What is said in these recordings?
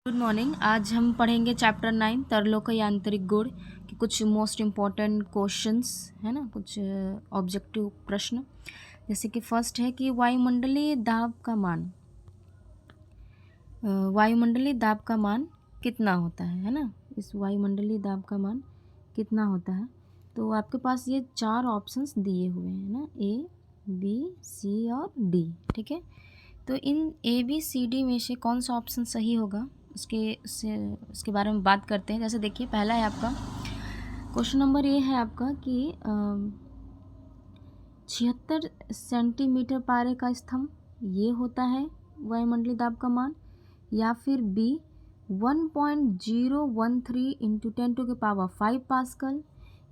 Good morning. आज हम पढ़ेंगे चैप्टर 9 तरलों का यांत्रिक गुण के कुछ मोस्ट इम्पॉर्टेंट क्वेश्चंस है ना, कुछ ऑब्जेक्टिव प्रश्न। जैसे कि फर्स्ट है कि वायुमंडलीय दाब का मान कितना होता है ना। इस वायुमंडलीय दाब का मान कितना होता है, तो आपके पास ये 4 ऑप्शंस दिए हुए हैं ना, ए बी सी और डी। ठीक है, तो इन ए बी सी डी में से कौन सा ऑप्शन सही होगा उसके बारे में बात करते हैं। जैसे देखिए, पहला है आपका क्वेश्चन नंबर ये है आपका कि 76 सेंटीमीटर पारे का स्तंभ ये होता है वायुमंडलीय दाब का मान, या फिर बी 1.013 इंटू 10⁵ पास्कल,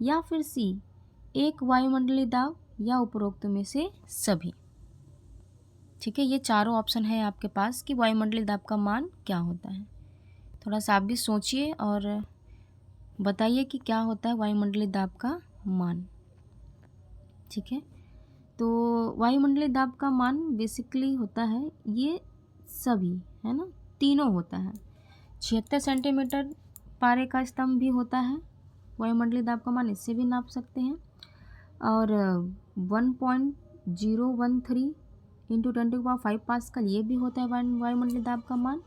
या फिर सी एक वायुमंडलीय दाब, या उपरोक्त में से सभी। ठीक है, ये चारों ऑप्शन है आपके पास कि वायुमंडलीय दाब का मान क्या होता है। थोड़ा सा आप भी सोचिए और बताइए कि क्या होता है वायुमंडलीय दाब का मान। ठीक है, तो वायुमंडलीय दाब का मान बेसिकली होता है ये सभी, है ना, तीनों होता है। 76 सेंटीमीटर पारे का स्तंभ भी होता है वायुमंडलीय दाब का मान, इससे भी नाप सकते हैं। और 1.013 इंटू 10⁵ पास्कल ये भी होता है वायुमंडलीय दाब का मान,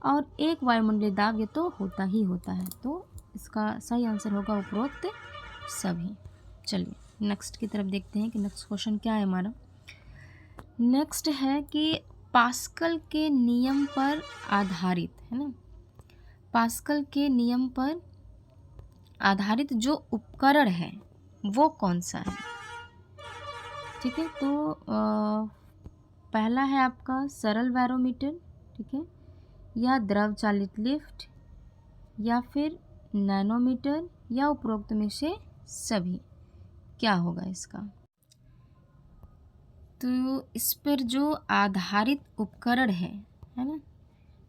और एक वायुमंडलीय दाब ये तो होता ही होता है। तो इसका सही आंसर होगा उपरोक्त सभी। चलिए नेक्स्ट की तरफ देखते हैं कि नेक्स्ट क्वेश्चन क्या है हमारा। नेक्स्ट है कि पास्कल के नियम पर आधारित, है ना, पास्कल के नियम पर आधारित जो उपकरण है वो कौन सा है। ठीक है, तो पहला है आपका सरल बैरोमीटर, ठीक है, या द्रव चालित लिफ्ट, या फिर नैनोमीटर, या उपरोक्त में से सभी। क्या होगा इसका, तो इस पर जो आधारित उपकरण है ना,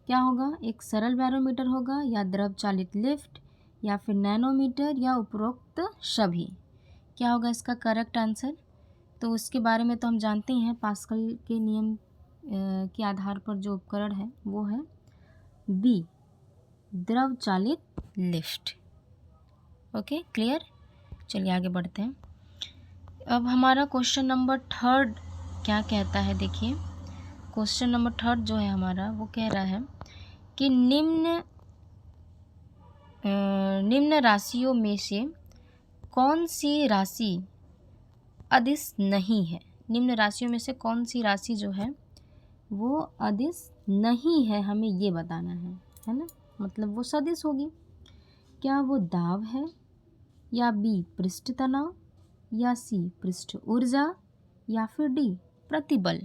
क्या होगा, एक सरल बैरोमीटर होगा, या द्रव चालित लिफ्ट, या फिर नैनोमीटर, या उपरोक्त सभी। क्या होगा इसका करेक्ट आंसर, तो उसके बारे में तो हम जानते हैं, पास्कल के नियम के आधार पर जो उपकरण है वो है बी द्रव चालित लिफ्ट। Okay, clear. चलिए आगे बढ़ते हैं। अब हमारा क्वेश्चन नंबर 3 क्या कहता है, देखिए क्वेश्चन नंबर 3 जो है हमारा वो कह रहा है कि निम्न राशियों में से कौन सी राशि अदिश नहीं है। निम्न राशियों में से कौन सी राशि जो है वो अदिश नहीं है, हमें ये बताना है ना, मतलब वो सदिश होगी। क्या वो दाब है, या बी पृष्ठ तनाव, या सी पृष्ठ ऊर्जा, या फिर डी प्रतिबल।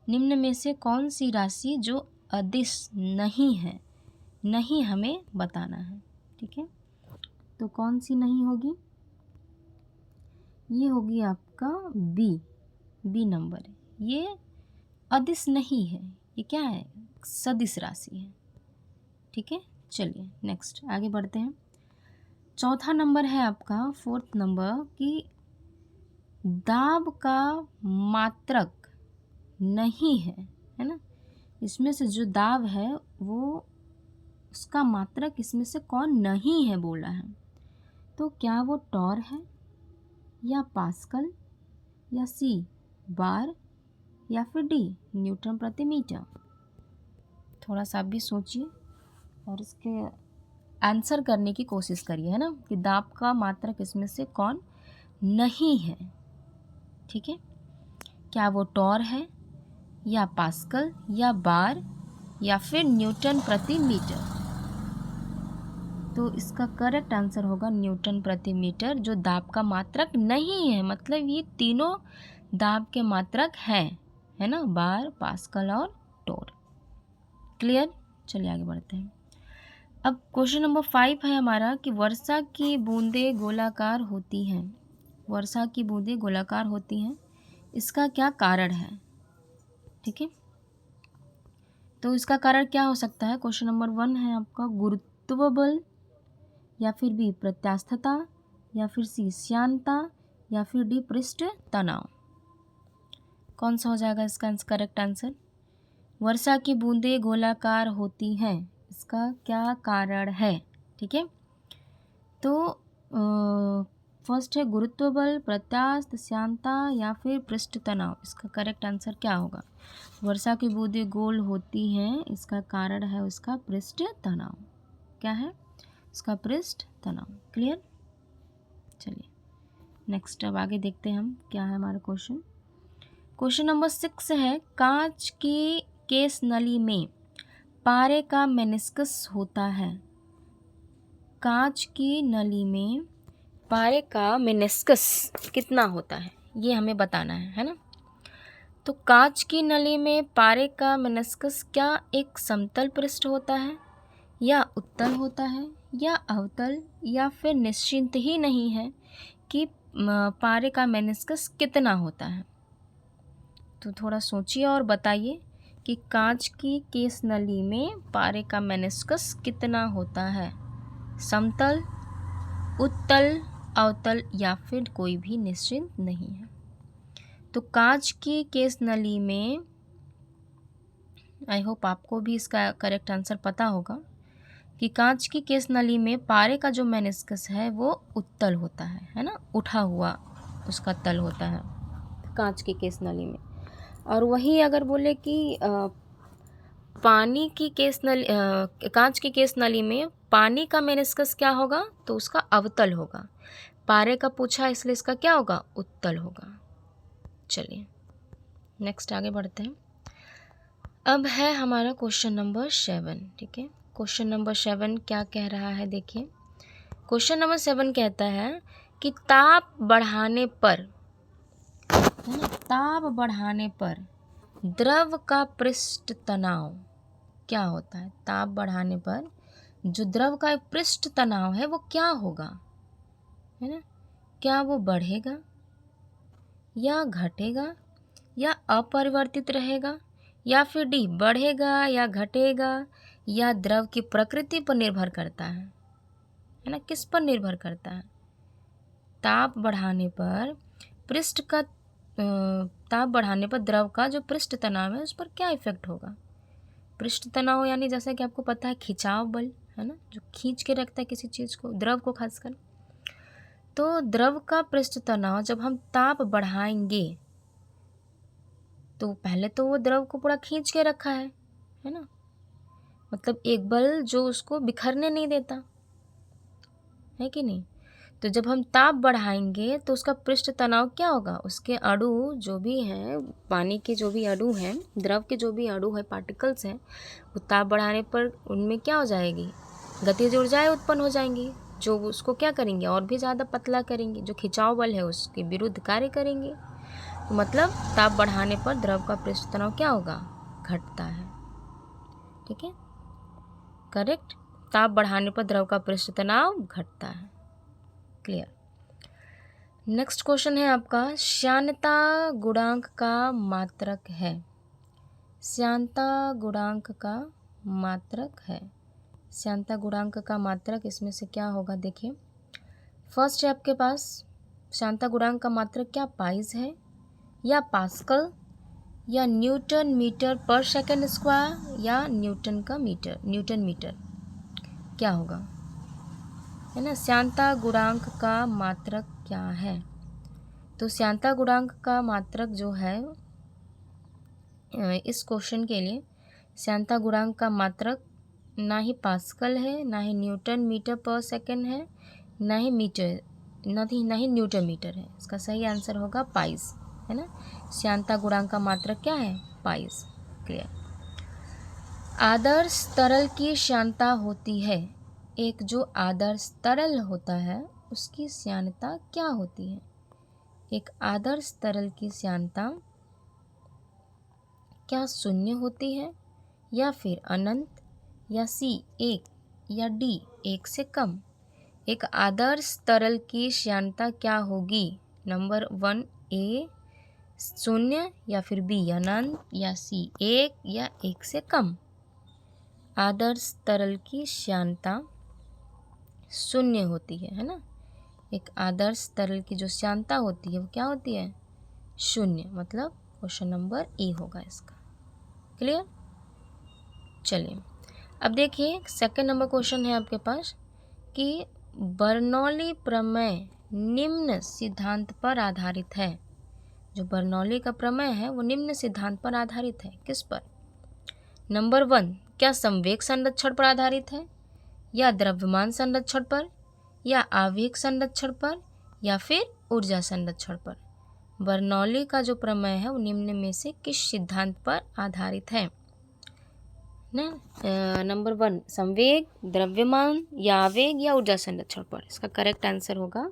निम्न में से कौन सी राशि जो अदिश नहीं है, नहीं हमें बताना है। ठीक है, तो कौन सी नहीं होगी, ये होगी आपका बी नंबर। ये अदिश नहीं है, ये क्या है, सदिश राशि है। ठीक है, चलिए नेक्स्ट आगे बढ़ते हैं। चौथा नंबर है आपका 4th नंबर कि दाब का मात्रक नहीं है ना, इसमें से जो दाब है वो उसका मात्रक इसमें से कौन नहीं है बोला है। तो क्या वो टॉर है, या पास्कल, या सी बार, या फिर डी न्यूटन प्रति मीटर। थोड़ा सा भी सोचिए और इसके आंसर करने की कोशिश करिए, है ना, कि दाब का मात्रक इसमें से कौन नहीं है। ठीक है, क्या वो टॉर है, या पास्कल, या बार, या फिर न्यूटन प्रति मीटर। तो इसका करेक्ट आंसर होगा न्यूटन प्रति मीटर, जो दाब का मात्रक नहीं है। मतलब ये तीनों दाब के मात्रक हैं, है ना, बार, पास्कल और टॉर। क्लियर। चलिए आगे बढ़ते हैं। अब क्वेश्चन नंबर 5 है हमारा कि वर्षा की बूंदें गोलाकार होती हैं। वर्षा की बूंदें गोलाकार होती हैं, इसका क्या कारण है। ठीक है, तो इसका कारण क्या हो सकता है। क्वेश्चन नंबर 1 है आपका गुरुत्व बल, या फिर बी प्रत्यास्थता, या फिर सी श्यानता, या फिर डी पृष्ठ तनाव। कौन सा हो जाएगा इसका करेक्ट आंसर। वर्षा की बूंदें गोलाकार होती हैं, इसका क्या कारण है, ठीक है। तो फर्स्ट है गुरुत्व बल, प्रत्यास्थ, श्यानता या फिर पृष्ठ तनाव। इसका करेक्ट आंसर क्या होगा? वर्षा की बूंदें गोल होती हैं, इसका कारण है उसका पृष्ठ तनाव। क्या है? इसका पृष्ठ तनाव। क्लियर? चलिए नेक्स्ट अब आगे देखते हैं हम क्या है हमारा क्वेश्चन। क्वेश्चन नंबर 6 है, कांच की केस नली में पारे का मेनिस्कस होता है। कांच की नली में पारे का मेनिस्कस कितना होता है, ये हमें बताना है ना। तो कांच की नली में पारे का मेनिस्कस क्या एक समतल पृष्ठ होता है, या उत्तल होता है, या अवतल, या फिर निश्चित ही नहीं है कि पारे का मेनिस्कस कितना होता है। तो थोड़ा सोचिए और बताइए कि कांच की केस नली में पारे का मेनिस्कस कितना होता है, समतल, उत्तल, अवतल, या फिर कोई भी निश्चित नहीं है। तो कांच की केस नली में, आई होप आपको भी इसका करेक्ट आंसर पता होगा कि कांच की केस नली में पारे का जो मेनिस्कस है वो उत्तल होता है ना, उठा हुआ उसका तल होता है कांच की केस नली में। और वही अगर बोले कि पानी की केस नली, कांच की केस नली में पानी का मेनिस्कस क्या होगा, तो उसका अवतल होगा। पारे का पूछा इसलिए इसका क्या होगा, उत्तल होगा। चलिए नेक्स्ट आगे बढ़ते हैं। अब है हमारा क्वेश्चन नंबर 7, ठीक है। क्वेश्चन नंबर 7 क्या कह रहा है, देखिए। क्वेश्चन नंबर 7 कहता है कि ताप बढ़ाने पर, ताप बढ़ाने पर द्रव का पृष्ठ तनाव क्या होता है। ताप बढ़ाने पर जो द्रव का पृष्ठ तनाव है वो क्या होगा, है ना। क्या वो बढ़ेगा या घटेगा या अपरिवर्तित रहेगा, या फिर डी बढ़ेगा या घटेगा, या द्रव की प्रकृति पर निर्भर करता है ना, किस पर निर्भर करता है। ताप बढ़ाने पर पृष्ठ का ताप बढ़ाने पर द्रव का जो पृष्ठ तनाव है उस पर क्या इफेक्ट होगा। पृष्ठ तनाव यानी जैसा कि आपको पता है खिंचाव बल, है ना, जो खींच के रखता है किसी चीज़ को, द्रव को खासकर। तो द्रव का पृष्ठ तनाव जब हम ताप बढ़ाएंगे तो पहले तो वो द्रव को पूरा खींच के रखा है ना, मतलब एक बल जो उसको बिखरने नहीं देता है कि नहीं। तो जब हम ताप बढ़ाएंगे तो उसका पृष्ठ तनाव क्या होगा, उसके अणु जो भी हैं, पानी के जो भी अणु हैं, द्रव के जो भी अणु है, पार्टिकल्स हैं, वो ताप बढ़ाने पर उनमें क्या हो जाएगी, गतिज ऊर्जाएं उत्पन्न हो जाएंगी, जो उसको क्या करेंगे, और भी ज़्यादा पतला करेंगे, जो खिंचाव बल है उसके विरुद्ध कार्य करेंगे। तो मतलब ताप बढ़ाने पर द्रव का पृष्ठ तनाव क्या होगा, घटता है, ठीक है, करेक्ट। ताप बढ़ाने पर द्रव का पृष्ठ तनाव घटता है। क्लियर। नेक्स्ट क्वेश्चन है आपका, श्यानता गुणांक का मात्रक है। श्यानता गुणांक का मात्रक है। श्यानता गुणांक का मात्रक इसमें से क्या होगा, देखिए। फर्स्ट है आपके पास श्यानता गुणांक का मात्रक क्या पाइज है, या पास्कल, या न्यूटन मीटर पर सेकंड स्क्वायर, या न्यूटन मीटर क्या होगा, है ना। श्यानता गुणांक का मात्रक क्या है। तो श्यानता गुणांक का मात्रक जो है इस क्वेश्चन के लिए श्यानता गुणांक का मात्रक ना ही पास्कल है, ना ही न्यूटन मीटर पर सेकंड है, ना ही न्यूटन मीटर है। इसका सही आंसर होगा पाइज, है ना। श्यानता गुणांक का मात्रक क्या है, पाइज। क्लियर। आदर्श तरल की श्यानता होती है। एक जो आदर्श तरल होता है उसकी श्यानता क्या होती है। एक आदर्श तरल की श्यानता क्या शून्य होती है, या फिर अनंत, या सी 1, या डी 1 से कम। एक आदर्श तरल की श्यानता क्या होगी, नंबर 1 ए शून्य, या फिर बी अनंत, या सी 1 या 1 से कम। आदर्श तरल की श्यानता शून्य होती है ना। एक आदर्श तरल की जो श्यानता होती है वो क्या होती है, शून्य, मतलब क्वेश्चन नंबर ए होगा इसका। क्लियर। चलिए अब देखिए सेकंड नंबर क्वेश्चन है आपके पास कि बर्नौली प्रमेय निम्न सिद्धांत पर आधारित है। जो बर्नौली का प्रमेय है वो निम्न सिद्धांत पर आधारित है। किस पर? नंबर 1, क्या संवेग संरक्षण पर आधारित है, या द्रव्यमान संरक्षण पर, या आवेग संरक्षण पर, या फिर ऊर्जा संरक्षण पर? बर्नौली का जो प्रमेय है वो निम्न में से किस सिद्धांत पर आधारित है ना? नंबर 1 संवेग, द्रव्यमान, या आवेग, या ऊर्जा संरक्षण पर। इसका करेक्ट आंसर होगा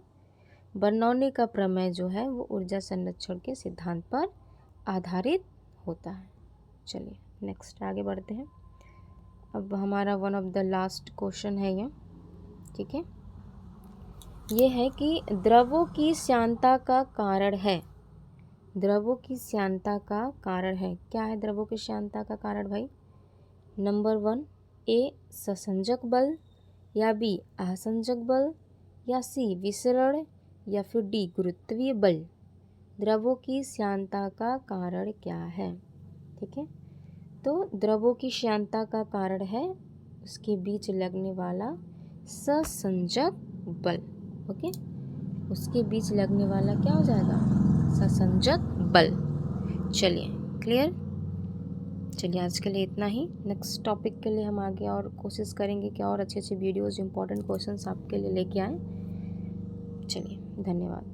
बर्नौली का प्रमेय जो है वो ऊर्जा संरक्षण के सिद्धांत पर आधारित होता है। चलिए नेक्स्ट आगे बढ़ते हैं। अब हमारा one of the last question है ये, ठीक है। ये है कि द्रवों की श्यानता का कारण है। द्रवों की श्यानता का कारण है, क्या है द्रवों की श्यानता का कारण भाई? नंबर 1 ए ससंजक बल, या बी असंजक बल, या सी विसरण, या फिर डी गुरुत्वीय बल। द्रवों की श्यानता का कारण क्या है? ठीक है, तो द्रवों की श्यानता का कारण है उसके बीच लगने वाला ससंजक बल। ओके, उसके बीच लगने वाला क्या हो जाएगा? ससंजक बल। चलिए क्लियर। चलिए आज के लिए इतना ही। नेक्स्ट टॉपिक के लिए हम आगे और कोशिश करेंगे कि और अच्छे अच्छे वीडियोज़ इंपॉर्टेंट क्वेश्चंस आपके लिए लेके आएँ। चलिए धन्यवाद।